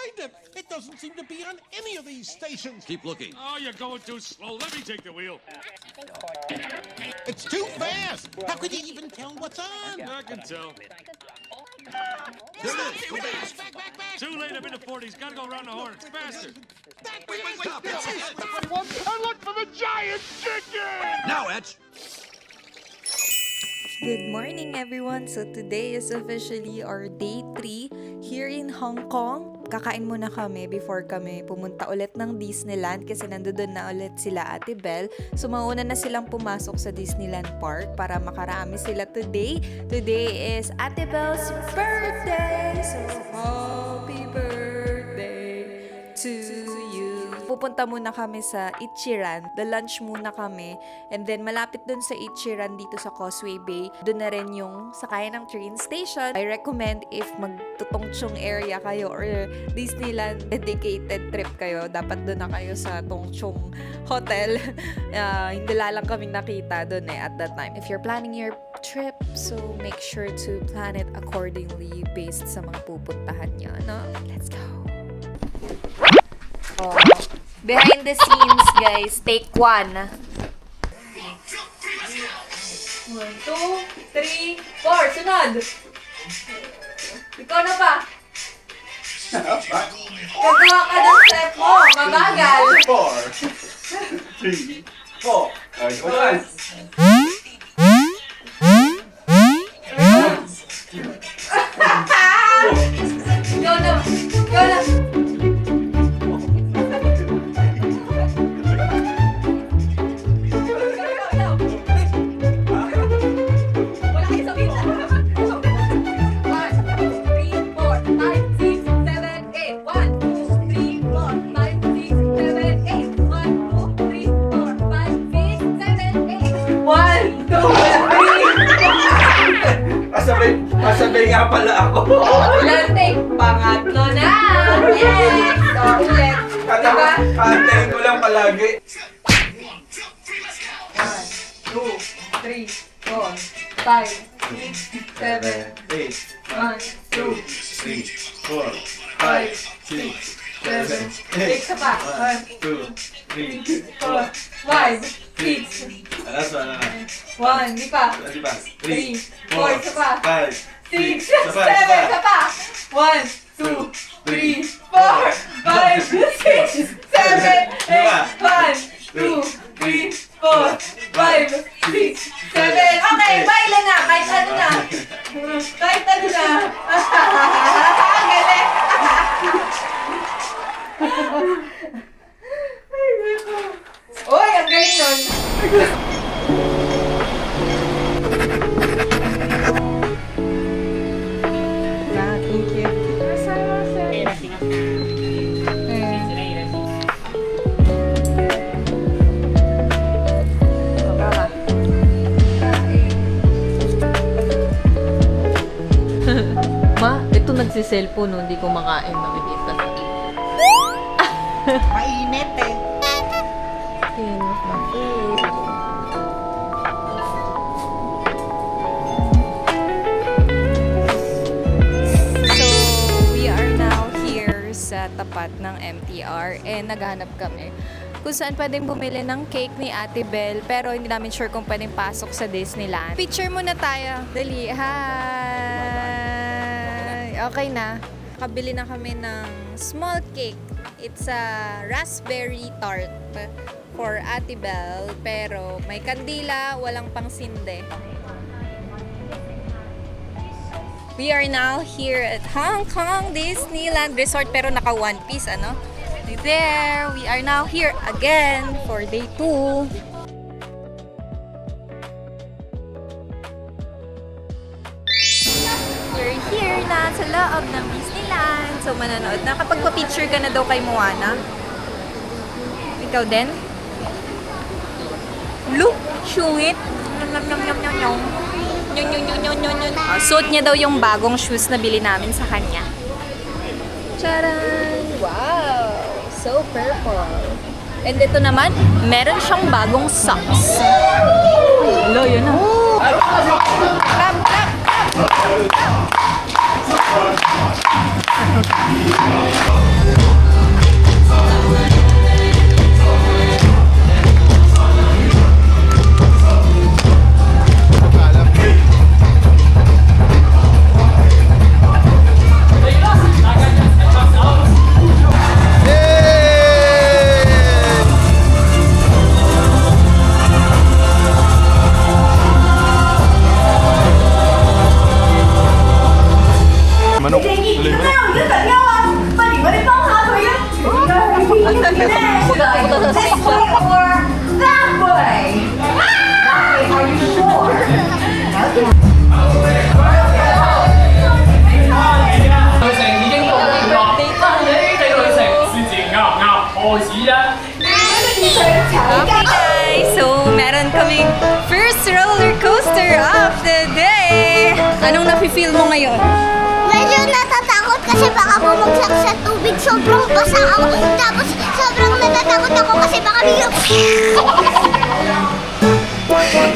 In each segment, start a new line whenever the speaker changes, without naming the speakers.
find it. It doesn't seem to be on any of these stations.
Keep looking.
Oh, you're going too slow. Let me take the wheel.
It's too fast. How could you even tell what's on?
I can tell.
There it is. Go back.
Back.
Too late. I'm in the 40s. Gotta go around the horn. Faster.
Wait.
Stop.
I look for the giant chicken!
Now, Etch.
Good morning everyone! So today is officially our day 3 here in Hong Kong. Kakain muna kami before kami pumunta ulit ng Disneyland kasi nandoon na ulit sila Ate Belle. So mauna na silang pumasok sa Disneyland Park para makarami sila today. Today is Ate Belle's birthday! So happy birthday to you! Pupunta muna kami sa Ichiran. The lunch muna kami. And then, malapit dun sa Ichiran dito sa Causeway Bay. Dun na rin yung sakayan ng train station. I recommend if magtutongchong area kayo or Disneyland dedicated trip kayo, dapat dun na kayo sa Tongchong Hotel. Hindi lang kaming nakita dun at that time. If you're planning your trip, so make sure to plan it accordingly based sa mga pupuntahan nyo. No? Let's go! Oh. Behind the scenes, guys. Take 1. 1, 2, 3, 4. Sunod! Ikaw na pa. Gagawa ka ng step mo. Mabagal.
4, 3, 4.
Ikaw na. Ikaw na.
Masabay nga pala ako.
Lante, pangatlo na. Yes! So, ulit. Diba?
Kantayin ko lang palagi.
1, 2, 3, 4, 5, 6, 7,
8,
1, 2,
3, 4,
5,
6,
7,
7,
8 pa.
1, 2, 3,
4, 5, 6,
Alas,
1, di pa.
3,
4, isa pa.
5,
6,
6,
7, isa pa. 1, 2, 3, 4, 5, 6, 7, 8, 1, 2, 3, 4, 5, 6, 7. Okay, baila na. Kahit ano na. Kahit ano na. Galing. Uy, ang galing nun. Thank you.
Ma, ito nagsiselfone no, hindi kumakain, nakikita.
Mainit eh.
Kinos na.
So, we are now here sa tapat ng MTR and naghanap kami kung saan pwedeng bumili ng cake ni Ate Belle pero hindi namin sure kung pwedeng pasok sa Disneyland. Picture muna tayo. Dali. Hi! Okay na. Nakabili na kami ng small cake. It's a raspberry tart for Ate Belle pero may kandila, walang pangsinde. We are now here at Hong Kong Disneyland Resort pero naka one piece, ano? There, we are now here again for day 2. We're here na sa loob ng Disneyland. So, manonood na. Kapag pa-picture ka na daw kay Moana. Ikaw din? Look! Shungit! Suot niya daw yung bagong shoes na bili namin sa kanya. Charan! Wow! So purple. And ito naman, meron siyang bagong socks. Hello, yun na. Clap, clap, clap!
你这样你怎样啊？把你们的帮他推了。This way or that way? That way, are you sure? Okay.
已經到呢個，呢個食事情啱唔啱？開始啦！
Okay guys, so meron kaming first roller coaster of the day. Anong nafe-feel mo ngayon?
Medyo natatakot kasi baka bumagsak sa tubig. Sobrang basa ako. Tapos sobrang natatakot ako kasi baka biglang...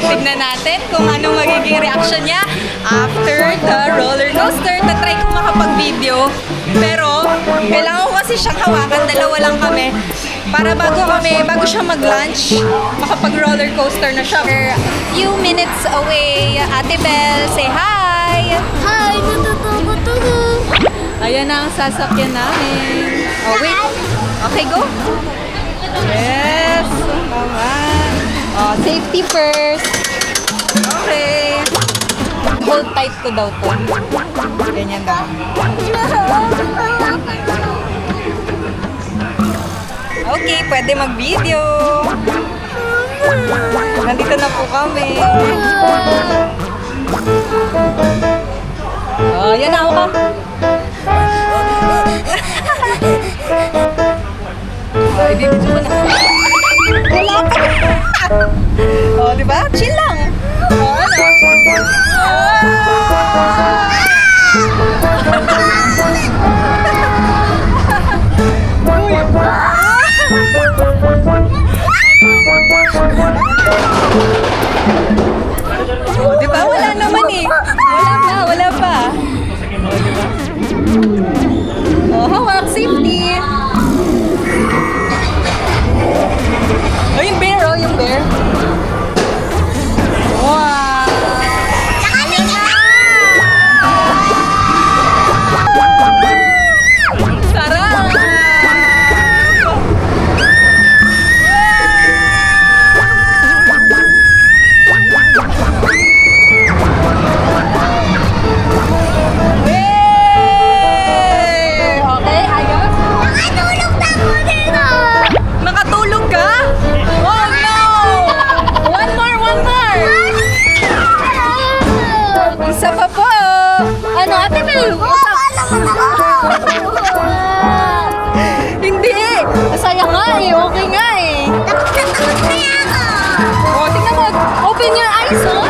Tignan natin kung anong magiging reaction niya after the roller coaster. Tatry ko makapag-video. Pero, kailangan ko kasi siyang hawakan. Dalawa lang kami. Para bago siya mag-lunch, makapag-roller coaster na siya. We're a few minutes away. Ate Belle, say hi!
Hi, natatakot ako.
Ayan na ang sasakyan namin. Oh, wait. Okay, go. Yes. Tama. Oh, safety first. Okay. Hold tight ko daw to. Ganyan daw. Okay, pwede mag-video. Nandito na po kami. Oh, yan na ako ka. Oh, ibibidyo ko na. Wala pa. Oh, di ba? Chill lang. Oh, ano? Oh, di ba? Wala naman eh. Wala pa. Oh, di ba? Oh, hawak, safety. Oh, yung bear, oh, yung bear. Wow! Sarap! Yay! Okay, ayos?
Nakatulog na ako dito.
Nakatulog ka? Oh no! One more! Isa pa po! Ano, Ate Bel? Hindi! Masaya nga eh! Okay nga eh!
Natatakot kaya ako.
Oh, tingnan mo! Open your eyes, oh!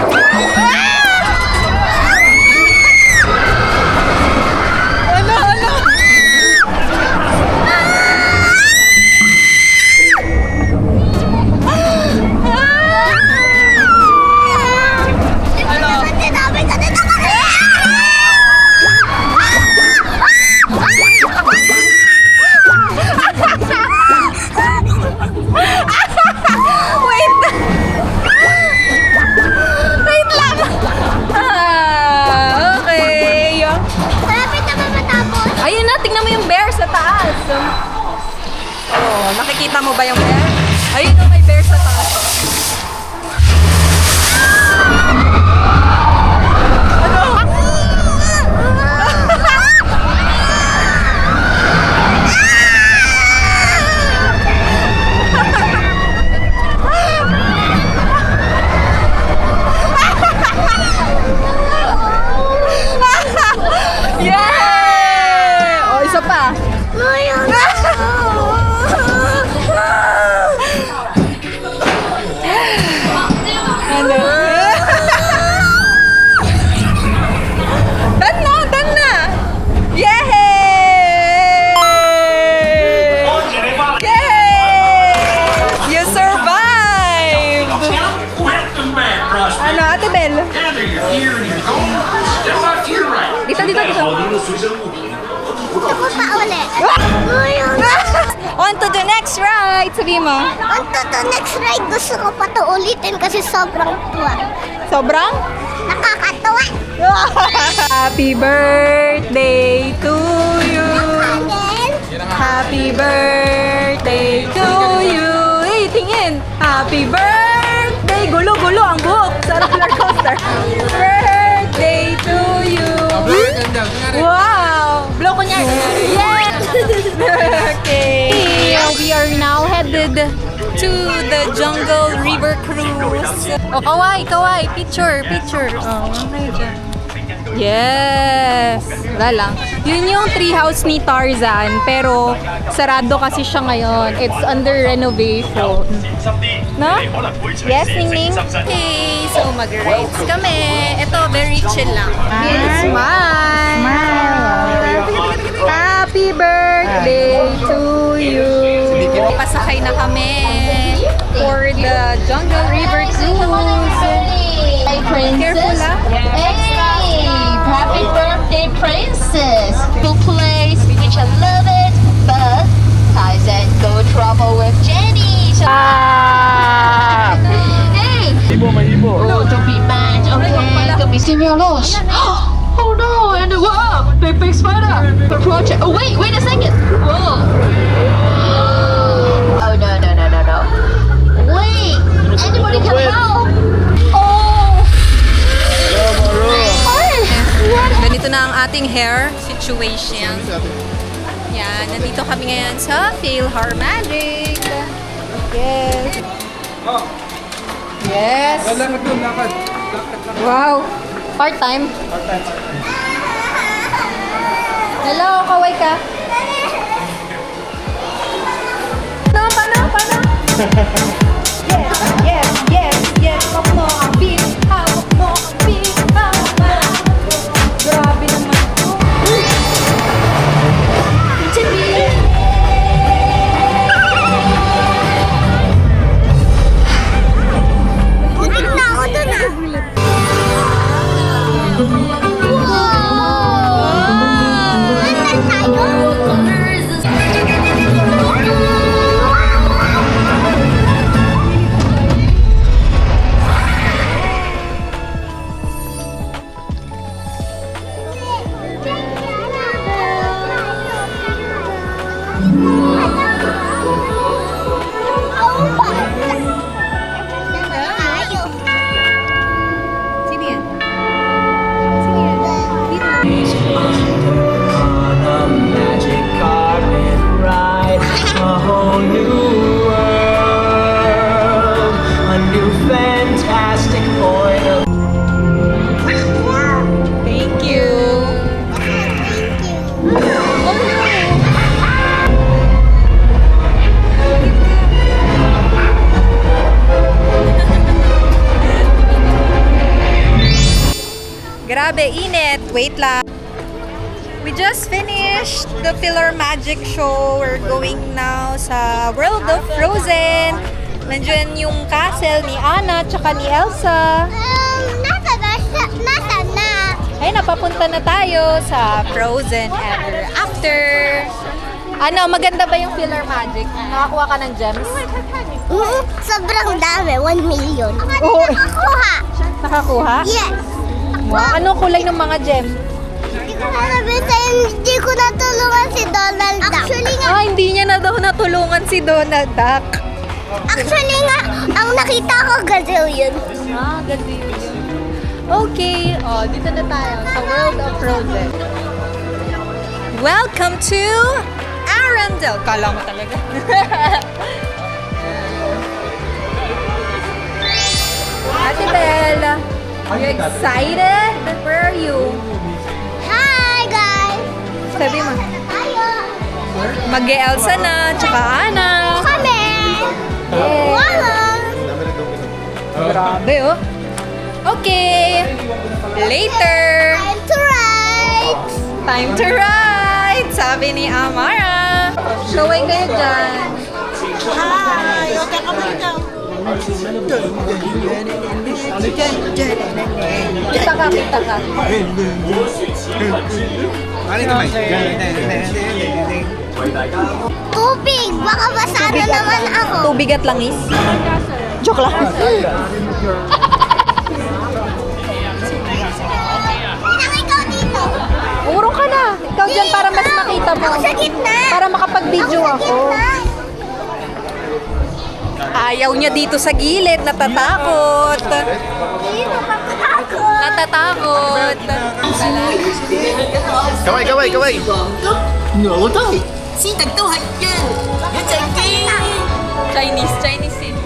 Ano?
Bakit sinabi ko dito kasi?
Wait! Wait lang! Okay.
Malapit na ba matapos?
Ayun na, tingnan mo yung bear sa taas. Oh, nakikita mo ba yung bear? Ayun na, may bear sa taas. Yay! Oh, isa pa.
Ngayon.
Ano? Dan na! Yay! Yay! You survived! Ano, Ate Bel? Dito.
Gusto ko pa ulit. Ngayon.
On to the next ride! Sabi mo.
On to the next ride. Gusto ko pa to ulitin kasi sobrang tuwa.
Sobrang?
Nakakatawa.
Happy birthday to you!
Again.
Happy birthday to you! Hey, tingin! Happy birthday! Gulo-gulo ang buhok sa roller coaster. Birthday to you! Wow! added to the Jungle River Cruise. Oh, kawai, picture. Oh, okay dyan. Yes! Wala lang. Yun yung treehouse ni Tarzan, pero sarado kasi siya ngayon. It's under renovation. No? Yes, Ningning? Okay, so mag-rides kami. Ito, very chill lang. Smile! Happy birthday to you! Pasakay na kami for the Jungle River Cruise. Careful ah.
Hey, happy birthday, princess! Cool place, which I love it, but Tarzan go trouble with Jenny. So hey, oh, don't be mad, okay? Don't be serious. Oh no! And whoa, big spider! Approach it. Oh wait a second. Whoa! Oh no! Wait, anybody can help?
Ganito na ang ating hair situation. Yan, nandito kami ngayon sa PhilharMagic. Yes. Yes. Wow. Part-time. Hello, kaway ka. Paano? Yes. Hawak mo ang beat. Grabe naman ito.
Butik na ako dun ah.
Sino yan?
On a magic carpet ride, a whole new world, a new fantastic point of
Thank you. Grabe, init. Wait lang. We just finished the PhilharMagic show. We're going now sa World of Frozen. Nandiyan yung castle ni Anna tsaka ni Elsa.
Nasa na?
Ay, napapunta na tayo sa Frozen Ever After. Ano, maganda ba yung PhilharMagic? Nakakuha ka ng gems?
Sobrang dami, 1 million.
Oo.
Nakakuha.
Nakakuha?
Yes.
Wow, ano kulay ng mga gems?
Hindi ko sasabihin sa'yo, hindi ko natulungan si Donald Duck. Actually nga,
Hindi niya na daw natulungan si Donald Duck.
ang nakita ko gazillion.
Ganda yun. Okay, dito na tayo sa World of Frozen. Welcome to Arendelle. Kala mo talaga. Ate Bella, are you excited? Where are you?
Hi, guys!
Sabi mo,
Tayo!
mag-Elsa na, tsaka Anna.
Kami!
Yeah.
Wow!
Grabe, oh. Okay. Later.
Time to ride!
Time to ride! Sabi ni Amara. Kaway kayo dyan.
Hi! Okay ka ba ikaw?
Kita ka.
Tubig! Baka basado naman ako.
Tubig at langis. Joke lang.
Nang ikaw dito.
Urong ka na. Ikaw dyan para mas makita mo.
Ako sa gitna.
Para makapag-video
Ako sa
ako.
gitna.
Ayaw niya dito sa gilid. Natatakot.
Sino natatakot?
Natatakot.
Kaway!
Chinese scene.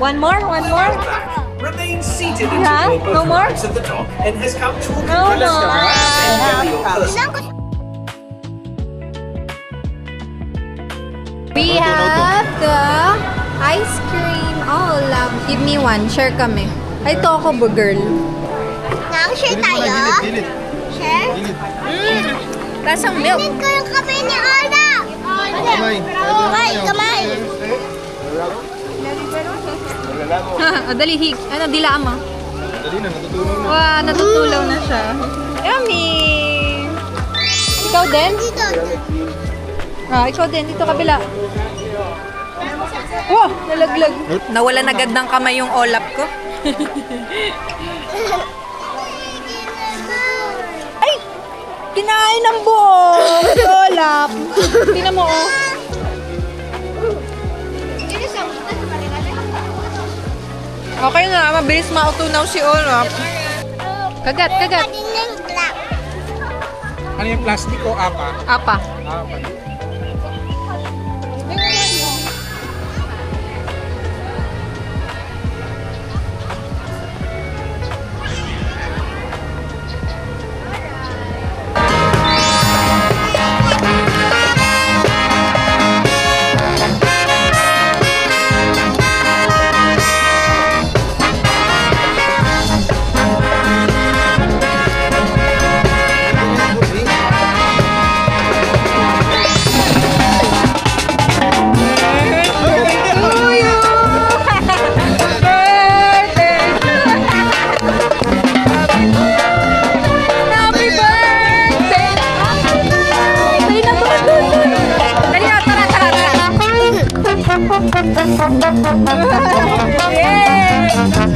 One more?
Remain seated until
Yeah?
you're both
No more?
arrives at the dock and has come to a
No
conclusion
more.
and gather your person.
We have the ice cream. Oh, love. Give me one. Share kami. Ay, ito ako, girl.
Nang-share tayo? Share?
Lasang milk.
Kunin ko yung kamay ni Arda. Kamay.
Dali, hig. Ano, dilaan mo? Dali na, natutulaw na. Wow, natutulaw na siya. Yummy! Ikaw din?
Dito.
Ikaw din. Dito kabila. Wow, nalaglag. Nawalan agad ng kamay yung olap ko. Ay! Kinain ng buo! Olap! Tingnan mo, oh. Okay na, mabilis mautunaw si Olap. Kagat.
Ano yung plastic o apa?
Apa.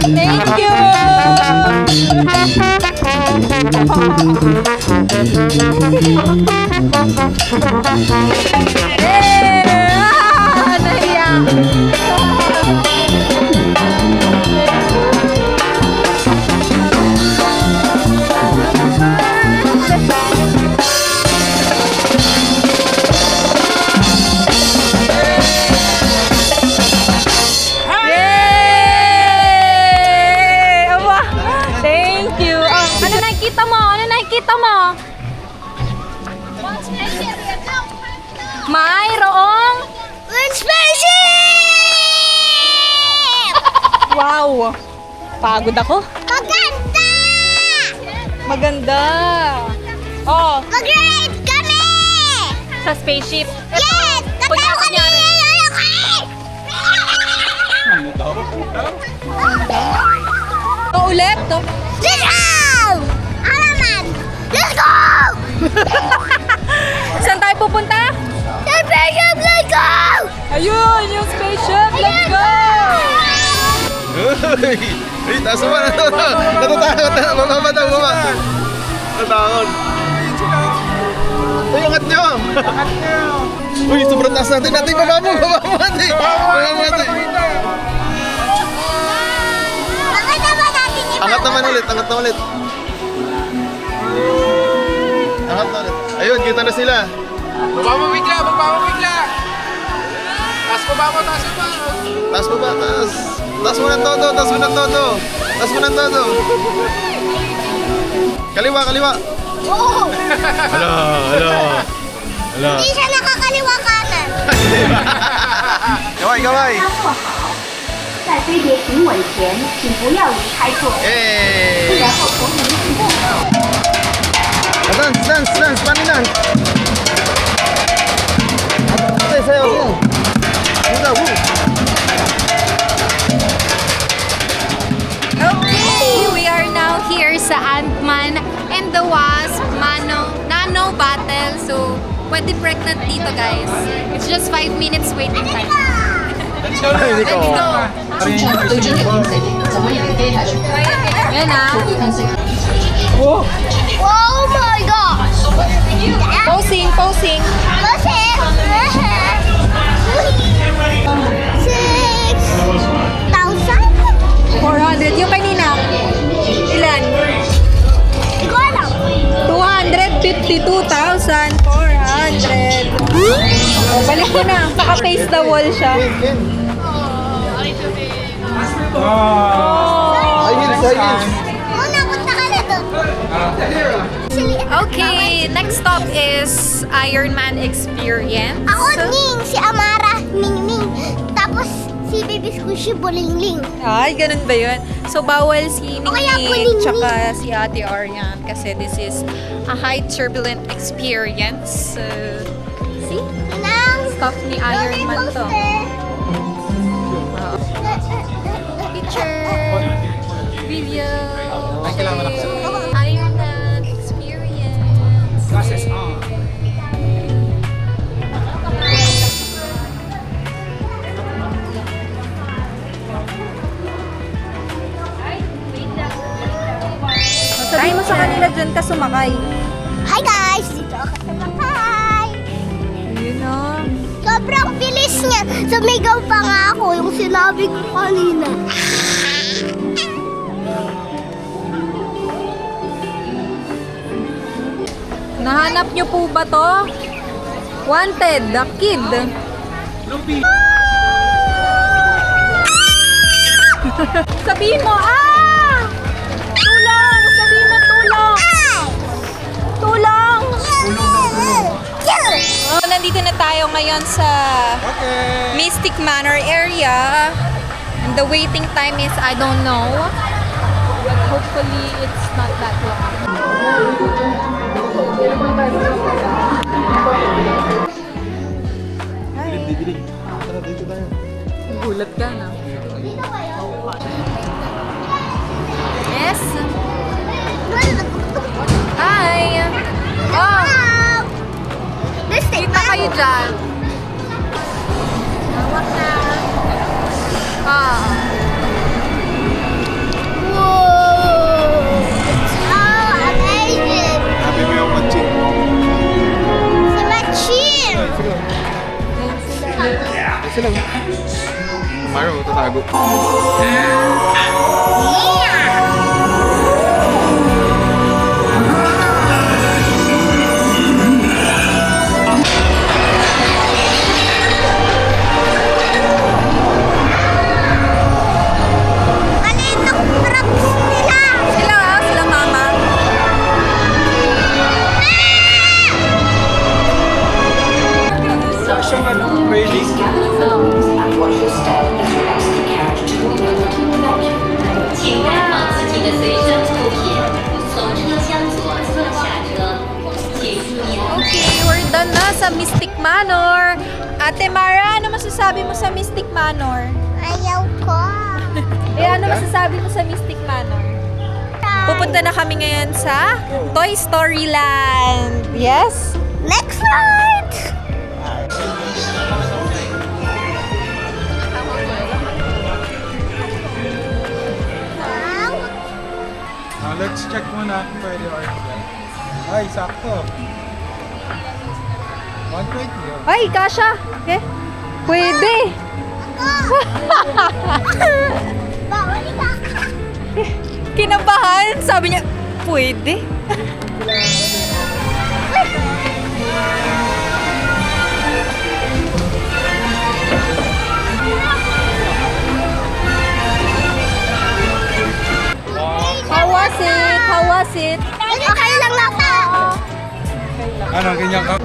Thank you! Mayroong
spaceship!
Wow! Pagod ako.
Maganda!
Maganda. Oh,
Mag-ride kami!
sa spaceship.
Yes! Natawa ka niya!
Ito ulit. To.
Let's go! Alaman! Let's go!
Saan tayo pupunta?
The spaceship, let's go!
Ayun, yung spaceship. Let's go!
Ay, taas mo ba? Natatakot na. Baba daw, baba. Natatakot. Ay, angat nyo. Uy, sobrang taas natin. Ate, baba mo, ate. Baba mo, ate.
Bakit naman natin yung
Angat naman ulit, angat na ulit. Angat na ulit. Ayun, kita na sila.
Baba mo bigla, baba mo bigla! Taas mo ba?
mo, taas mo ba? Taas mo ba? Taas. Taas mo ng todo, taas mo ng todo. Taas mo ng todo. Kaliwa, kaliwa.
Oo!
Hala, hala. Hala.
Hindi siya nakakaliwa kanan.
Kaway, kaway.
在飞碟停稳前，请不要离开座位，
Hey!
然后从门进入。
Dance, dance, dance. Paano dance? Say, sayo, sayo. Buka, bu.
Okay, we are now here sa Ant-Man and the Wasp Nano Battle. So, pwede pregnant dito, guys. It's just 5 minutes waiting time.
Ay, hindi ko.
Let's go! Ayan na.
Oh my gosh!
Posing, posing.
Kasi, 6,000?
400. Yung kanina, ilan?
Hindi ko alam.
252,400. Oh, balik mo na. Naka-face the wall siya.
High heels, high heels.
Una, punta ka na doon.
Okay, next stop is Iron Man Experience.
Ako, Ning. Si Amara, Ning Ning. Tapos, si Baby Squishy, Bulingling.
Ay, ganun ba yun? So, bawal si
O kaya
Ningning
Bulingling.
tsaka si Ate Arian kasi this is a high turbulent experience. So, see?
Nang,
Stop ni Iron Man to. Picture, video, Iron Man Experience.
Glasses on.
Sabihin mo sa kanila dyan ka sumakay.
Hi guys! Dito ako sa bahay.
Yun o.
Sobrang bilis niya. Sumigaw pa nga ako yung sinabi ko kanina.
Nahanap niyo po ba to? Wanted, the kid. Sabihin mo, Tulong! Sabihin mo, tulong! Tulong! Oh, nandito na tayo ngayon sa Mystic Manor area. And the waiting time is, I don't know. But hopefully, it's not that long.
Dilig. Tara, dito tayo.
Gulat ka na. Yes? Hi! Oh! Kita kayo dyan. Hawak na.
Whoa! It's so amazing!
Sabi mo yung matching.
Si Machine!
Kasi lang. Mario, tatago.
Maliit ang trucks nila!
Sila mama. Okay, we're done na sa Mystic Manor. Ate Mara, ano masasabi mo sa Mystic Manor?
Ayaw ko.
Ano masasabi mo sa Mystic Manor? Pupunta na kami ngayon sa Toy Story Land. Yes?
Next ride!
Let's check muna kung pwede or hindi. Ay, sakto. 120 yun.
Ay, kasha. Okay. Pwede.
Bawal ka!
Kinabahan. Sabi niya, pwede.
Ano, ganyan ka?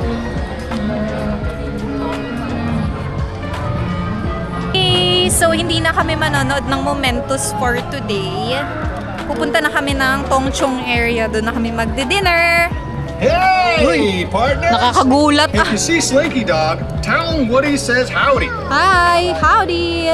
Okay, so hindi na kami manonood ng Momentos for today. Pupunta na kami ng Tongchong area. Doon na kami magdi-dinner.
Hey, partner!
Nakakagulat.
If you see Slinky Dog, tell him Woody says howdy.
Hi! Howdy!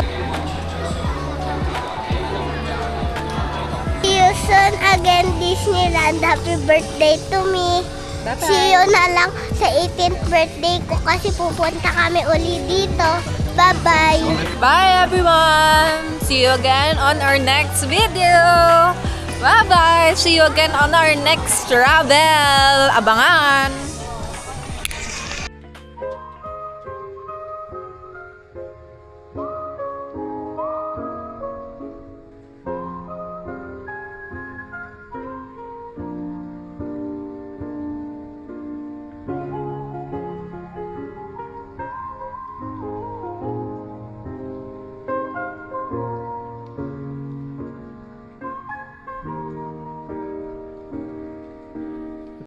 See you soon again, Disneyland. Happy birthday to me.
Bye-bye.
See you na lang sa 18th birthday ko kasi pupunta kami uli dito. Bye-bye.
Bye everyone! See you again on our next video! Bye-bye! See you again on our next travel! Abangan!